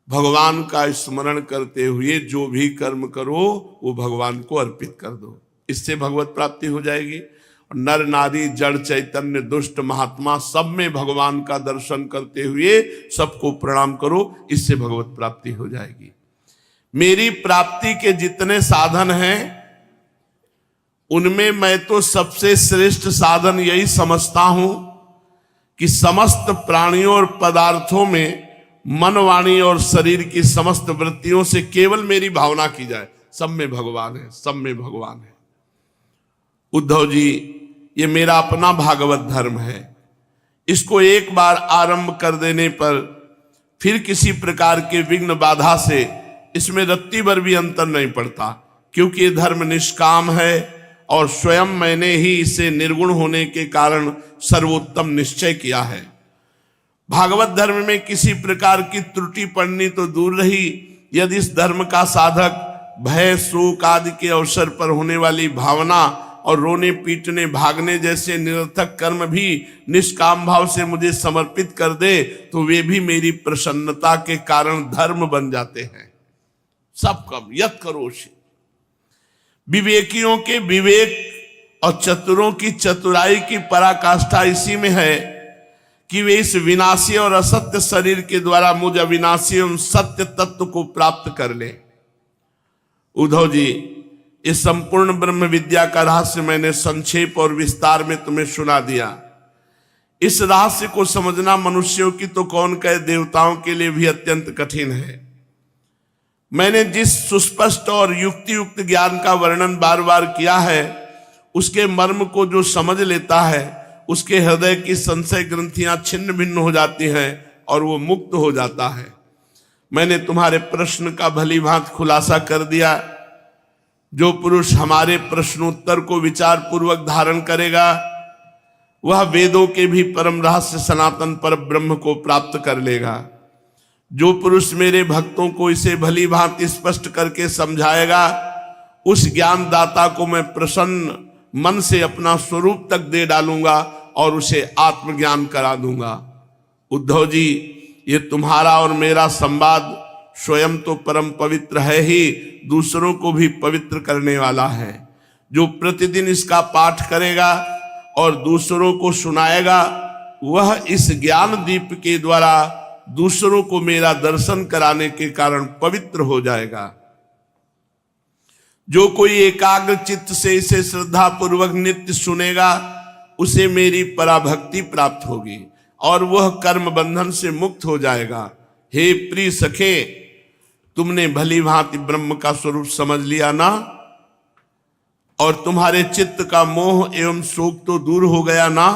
भगवान का स्मरण करते हुए जो भी कर्म करो वो भगवान को अर्पित कर दो, इससे भगवत प्राप्ति हो जाएगी। नर नारी, जड़ चैतन्य, दुष्ट महात्मा, सब में भगवान का दर्शन करते हुए सबको प्रणाम करो, इससे भगवत प्राप्ति हो जाएगी। मेरी प्राप्ति के जितने साधन हैं, उनमें मैं तो सबसे श्रेष्ठ साधन यही समझता हूं कि समस्त प्राणियों और पदार्थों में मन, वाणी और शरीर की समस्त वृत्तियों से केवल मेरी भावना की जाए। सब में भगवान है, सब में भगवान है। उद्धव जी, ये मेरा अपना भागवत धर्म है। इसको एक बार आरंभ कर देने पर फिर किसी प्रकार के विघ्न बाधा से इसमें रत्ती भर भी अंतर नहीं पड़ता, क्योंकि ये धर्म निष्काम है और स्वयं मैंने ही इसे निर्गुण होने के कारण सर्वोत्तम निश्चय किया है। भागवत धर्म में किसी प्रकार की त्रुटि पड़नी तो दूर रही, यदि इस धर्म का साधक भय, शोक आदि के अवसर पर होने वाली भावना और रोने, पीटने, भागने जैसे निरर्थक कर्म भी निष्काम भाव से मुझे समर्पित कर दे, तो वे भी मेरी प्रसन्नता के कारण धर्म बन जाते हैं। सब कम यत करोषि। विवेकियों के विवेक और चतुरों की चतुराई की पराकाष्ठा इसी में है कि वे इस विनाशी और असत्य शरीर के द्वारा मुझ अविनाशी एवं सत्य तत्व को प्राप्त कर ले। उद्धव जी, इस संपूर्ण ब्रह्म विद्या का रहस्य मैंने संक्षेप और विस्तार में तुम्हें सुना दिया। इस रहस्य को समझना मनुष्यों की तो कौन कहे, देवताओं के लिए भी अत्यंत कठिन है। मैंने जिस सुस्पष्ट और युक्तियुक्त ज्ञान का वर्णन बार बार किया है, उसके मर्म को जो समझ लेता है, उसके हृदय की संशय ग्रंथियां छिन्न भिन्न हो जाती हैं और वो मुक्त हो जाता है। मैंने तुम्हारे प्रश्न का भली भांति खुलासा कर दिया। जो पुरुष हमारे प्रश्नोत्तर को विचार पूर्वक धारण करेगा, वह वेदों के भी परम रहस्य सनातन पर ब्रह्म को प्राप्त कर लेगा। जो पुरुष मेरे भक्तों को इसे भली भांति स्पष्ट करके समझाएगा, उस ज्ञानदाता को मैं प्रसन्न मन से अपना स्वरूप तक दे डालूंगा और उसे आत्मज्ञान करा दूंगा। उद्धव जी, ये तुम्हारा और मेरा संवाद स्वयं तो परम पवित्र है ही, दूसरों को भी पवित्र करने वाला है। जो प्रतिदिन इसका पाठ करेगा और दूसरों को सुनाएगा, वह इस ज्ञान दीप के द्वारा दूसरों को मेरा दर्शन कराने के कारण पवित्र हो जाएगा। जो कोई एकाग्र चित्त से इसे श्रद्धा पूर्वक नित्य सुनेगा उसे मेरी पराभक्ति प्राप्त होगी और वह कर्म बंधन से मुक्त हो जाएगा। हे प्रिय सखे, तुमने भली भांति ब्रह्म का स्वरूप समझ लिया ना, और तुम्हारे चित्त का मोह एवं शोक तो दूर हो गया ना।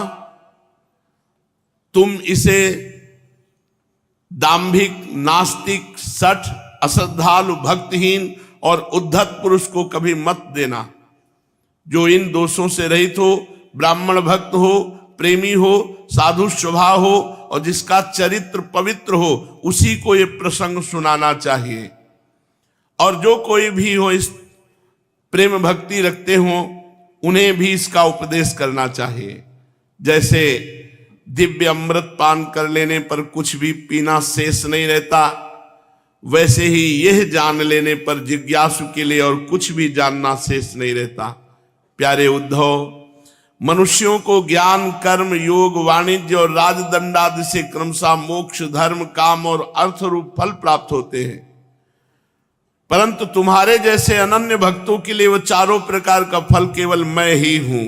तुम इसे दांभिक, नास्तिक, सठ, अश्रद्धालु, भक्तिहीन और उद्धत पुरुष को कभी मत देना। जो इन दोषों से रहित हो, ब्राह्मण भक्त हो, प्रेमी हो, साधु स्वभाव हो और जिसका चरित्र पवित्र हो, उसी को ये प्रसंग सुनाना चाहिए। और जो कोई भी हो इस प्रेम भक्ति रखते हो, उन्हें भी इसका उपदेश करना चाहिए। जैसे दिव्य अमृत पान कर लेने पर कुछ भी पीना शेष नहीं रहता, वैसे ही यह जान लेने पर जिज्ञासु के लिए और कुछ भी जानना शेष नहीं रहता। प्यारे उद्धव, मनुष्यों को ज्ञान, कर्म, योग, वाणिज्य और राजदंड आदि से क्रमशः मोक्ष, धर्म, काम और अर्थ रूप फल प्राप्त होते हैं, परंतु तुम्हारे जैसे अनन्य भक्तों के लिए वह चारों प्रकार का फल केवल मैं ही हूं।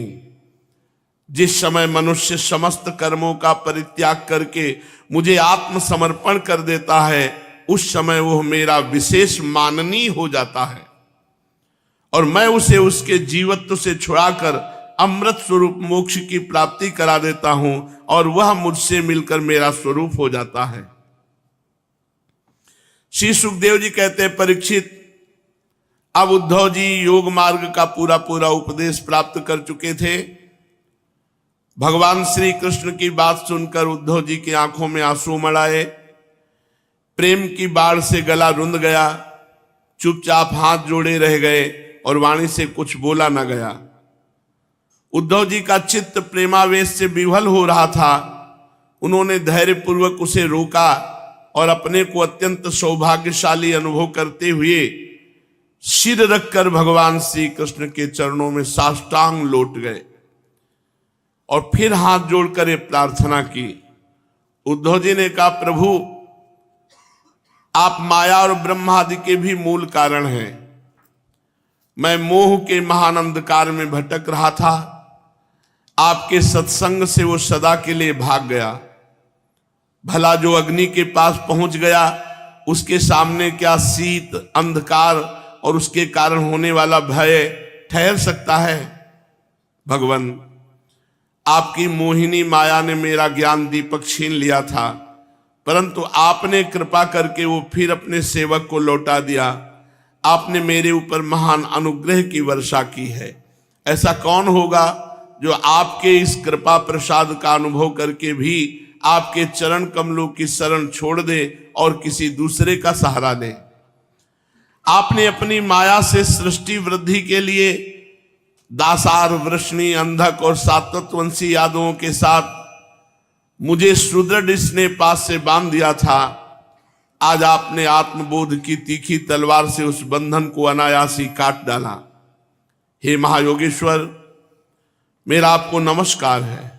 जिस समय मनुष्य समस्त कर्मों का परित्याग करके मुझे आत्मसमर्पण कर देता है, उस समय वह मेरा विशेष माननीय हो जाता है और मैं उसे उसके जीवत्व से छुड़ाकर अमृत स्वरूप मोक्ष की प्राप्ति करा देता हूं और वह मुझसे मिलकर मेरा स्वरूप हो जाता है। श्री सुखदेव जी कहते हैं, परीक्षित, अब उद्धव जी योग मार्ग का पूरा पूरा उपदेश प्राप्त कर चुके थे। भगवान श्री कृष्ण की बात सुनकर उद्धव जी की आंखों में आंसू उमड़ आए। प्रेम की बाढ़ से गला रुंध गया, चुपचाप हाथ जोड़े रह गए और वाणी से कुछ बोला न गया। उद्धव जी का चित्त प्रेमावेश से विह्वल हो रहा था। उन्होंने धैर्यपूर्वक उसे रोका और अपने को अत्यंत सौभाग्यशाली अनुभव करते हुए सिर रखकर भगवान श्री कृष्ण के चरणों में साष्टांग लौट गए और फिर हाथ जोड़कर ये प्रार्थना की। उद्धव जी ने कहा, प्रभु, आप माया और ब्रह्मादि के भी मूल कारण हैं। मैं मोह के महान अंधकार में भटक रहा था, आपके सत्संग से वो सदा के लिए भाग गया। भला जो अग्नि के पास पहुंच गया, उसके सामने क्या शीत, अंधकार और उसके कारण होने वाला भय ठहर सकता है? भगवान, आपकी मोहिनी माया ने मेरा ज्ञान दीपक छीन लिया था, परंतु आपने कृपा करके वो फिर अपने सेवक को लौटा दिया। आपने मेरे ऊपर महान अनुग्रह की वर्षा की है। ऐसा कौन होगा जो आपके इस कृपा प्रसाद का अनुभव करके भी आपके चरण कमलों की शरण छोड़ दे और किसी दूसरे का सहारा ले? आपने अपनी माया से सृष्टि वृद्धि के लिए दासार, वृष्णि, अंधक और सातवंशी यादवों के साथ मुझे सुदृढ़ स्नेह से बांध दिया था। आज आपने आत्मबोध की तीखी तलवार से उस बंधन को अनायास ही काट डाला। हे महायोगेश्वर, मेरा आपको नमस्कार है।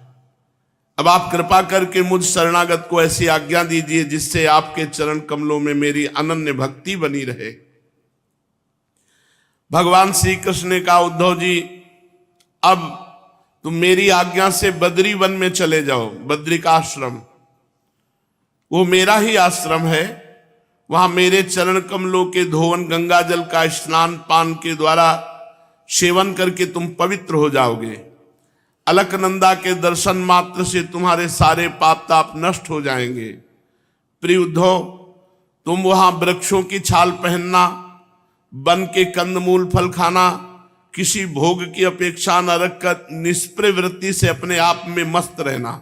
अब आप कृपा करके मुझ शरणागत को ऐसी आज्ञा दीजिए जिससे आपके चरण कमलों में मेरी अनन्य भक्ति बनी रहे। भगवान श्री कृष्ण ने कहा, उद्धव जी, अब तुम मेरी आज्ञा से बद्री वन में चले जाओ। बद्री का आश्रम वो मेरा ही आश्रम है। वहां मेरे चरण कमलों के धोवन गंगा जल का स्नान पान के द्वारा सेवन करके तुम पवित्र हो जाओगे। अलकनंदा के दर्शन मात्र से तुम्हारे सारे पाप ताप नष्ट हो जाएंगे। प्रिय उद्धव, तुम वहां वृक्षों की छाल पहनना, वन के कंदमूल फल खाना, किसी भोग की अपेक्षा न रखकर निष्प्रिय वृत्ति से अपने आप में मस्त रहना।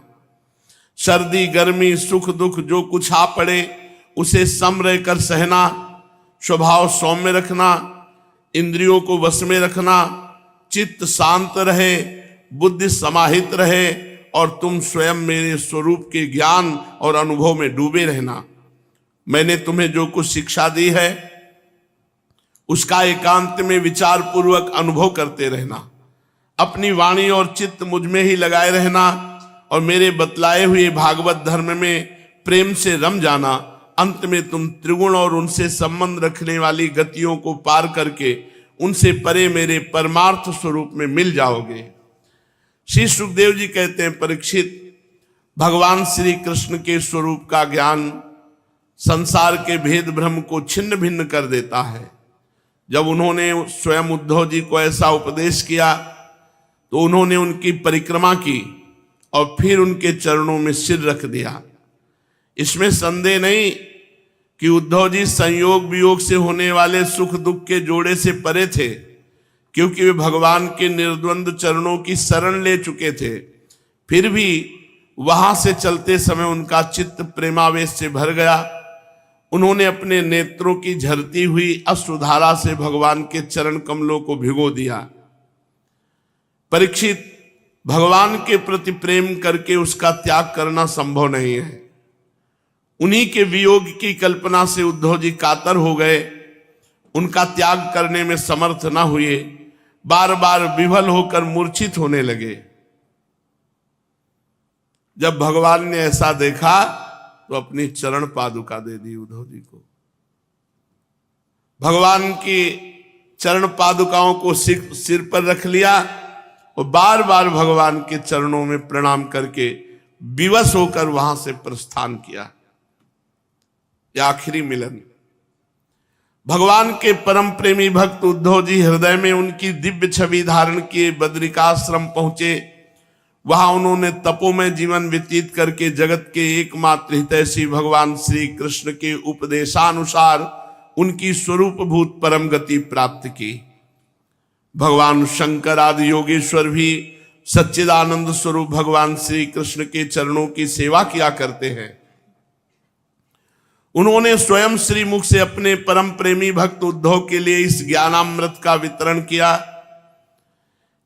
सर्दी, गर्मी, सुख दुख जो कुछ आ पड़े उसे सम रहकर सहना, स्वभाव सौम्य रखना, इंद्रियों को वश में रखना, चित्त शांत रहे, बुद्धि समाहित रहे और तुम स्वयं मेरे स्वरूप के ज्ञान और अनुभव में डूबे रहना। मैंने तुम्हें जो कुछ शिक्षा दी है उसका एकांत में विचार पूर्वक अनुभव करते रहना। अपनी वाणी और चित्त मुझ में ही लगाए रहना और मेरे बतलाए हुए भागवत धर्म में प्रेम से रम जाना। अंत में तुम त्रिगुण और उनसे संबंध रखने वाली गतियों को पार करके उनसे परे मेरे परमार्थ स्वरूप में मिल जाओगे। श्री सुखदेव जी कहते हैं, परीक्षित, भगवान श्री कृष्ण के स्वरूप का ज्ञान संसार के भेद भ्रम को छिन्न भिन्न कर देता है। जब उन्होंने स्वयं उद्धव जी को ऐसा उपदेश किया तो उन्होंने उनकी परिक्रमा की और फिर उनके चरणों में सिर रख दिया। इसमें संदेह नहीं कि उद्धव जी संयोग वियोग से होने वाले सुख दुख के जोड़े से परे थे, क्योंकि वे भगवान के निर्द्वंद चरणों की शरण ले चुके थे। फिर भी वहां से चलते समय उनका चित्त प्रेमावेश से भर गया। उन्होंने अपने नेत्रों की झरती हुई अश्रुधारा से भगवान के चरण कमलों को भिगो दिया। परीक्षित, भगवान के प्रति प्रेम करके उसका त्याग करना संभव नहीं है। उन्हीं के वियोग की कल्पना से उद्धव जी कातर हो गए, उनका त्याग करने में समर्थ न हुए, बार बार विफल होकर मूर्छित होने लगे। जब भगवान ने ऐसा देखा तो अपनी चरण पादुका दे दी उद्धव जी को। भगवान की चरण पादुकाओं को सिर पर रख लिया और बार बार भगवान के चरणों में प्रणाम करके विवश होकर वहां से प्रस्थान किया। यह आखिरी मिलन। भगवान के परम प्रेमी भक्त उद्धव जी हृदय में उनकी दिव्य छवि धारण किए बद्रिकाश्रम पहुंचे। वहां उन्होंने तपोमय जीवन व्यतीत करके जगत के एकमात्र हितैषी भगवान श्री कृष्ण के उपदेशानुसार उनकी स्वरूपभूत परम गति प्राप्त की। भगवान शंकर आदि योगेश्वर भी सच्चिदानंद स्वरूप भगवान श्री कृष्ण के चरणों की सेवा किया करते हैं। उन्होंने स्वयं श्री मुख से अपने परम प्रेमी भक्त उद्धव के लिए इस ज्ञानामृत का वितरण किया।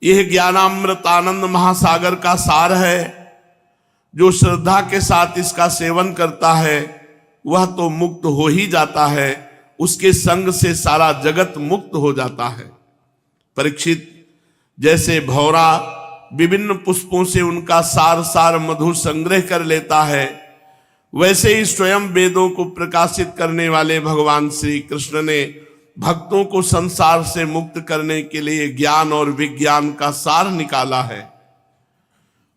यह ज्ञानामृत आनंद महासागर का सार है। जो श्रद्धा के साथ इसका सेवन करता है वह तो मुक्त हो ही जाता है, उसके संग से सारा जगत मुक्त हो जाता है। परीक्षित, जैसे भौरा विभिन्न पुष्पों से उनका सार सार मधु संग्रह कर लेता है, वैसे ही स्वयं वेदों को प्रकाशित करने वाले भगवान श्री कृष्ण ने भक्तों को संसार से मुक्त करने के लिए ज्ञान और विज्ञान का सार निकाला है।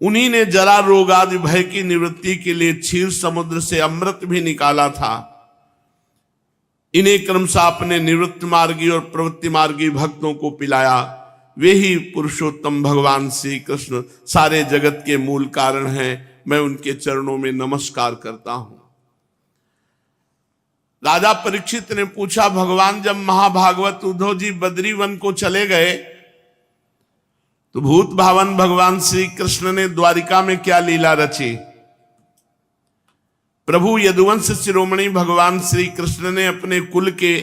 उन्हीं ने जरा रोग आदि भय की निवृत्ति के लिए क्षीर समुद्र से अमृत भी निकाला था। इन्हें क्रमशः अपने निवृत्त मार्गी और प्रवृत्ति मार्गी भक्तों को पिलाया। वे ही पुरुषोत्तम भगवान श्री कृष्ण सारे जगत के मूल कारण हैं। मैं उनके चरणों में नमस्कार करता हूं। राजा परीक्षित ने पूछा, भगवान जब महाभागवत उद्धव जी बद्री वन को चले गए तो भूत भावन भगवान श्री कृष्ण ने द्वारिका में क्या लीला रची? प्रभु यदुवंश शिरोमणि भगवान श्री कृष्ण ने अपने कुल के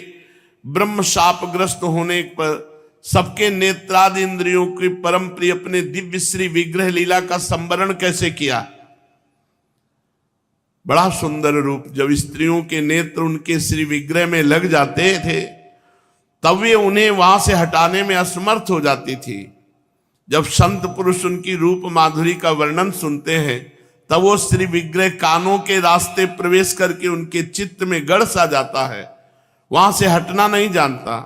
ब्रह्म शापग्रस्त होने पर सबके नेत्रादि इंद्रियों के परम प्रिय अपने दिव्य श्री विग्रह लीला का संवरण कैसे किया? बड़ा सुंदर रूप। जब स्त्रियों के नेत्र उनके श्री विग्रह में लग जाते थे तब वे उन्हें वहां से हटाने में असमर्थ हो जाती थी। जब संत पुरुष उनकी रूप माधुरी का वर्णन सुनते हैं तब वो श्री विग्रह कानों के रास्ते प्रवेश करके उनके चित्त में गड़ सा जाता है, वहां से हटना नहीं जानता।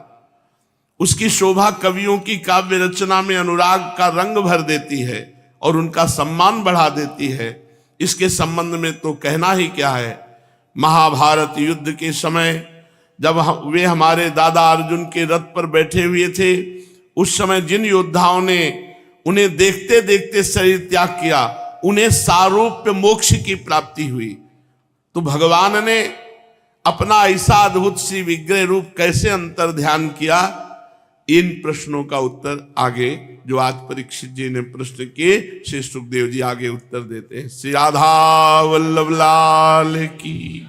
उसकी शोभा कवियों की काव्य रचना में अनुराग का रंग भर देती है और उनका सम्मान बढ़ा देती है। इसके संबंध में तो कहना ही क्या है। महाभारत युद्ध के समय जब वे हमारे दादा अर्जुन के रथ पर बैठे हुए थे, उस समय जिन योद्धाओं ने उन्हें देखते देखते शरीर त्याग किया, उन्हें सारूप्य मोक्ष की प्राप्ति हुई। तो भगवान ने अपना ऐसा अद्भुत सी विग्रह रूप कैसे अंतर ध्यान किया? इन प्रश्नों का उत्तर आगे जो आज परीक्षित जी ने प्रश्न किए, श्री सुखदेव जी आगे उत्तर देते हैं। श्री राधा वल्लभ लाल की।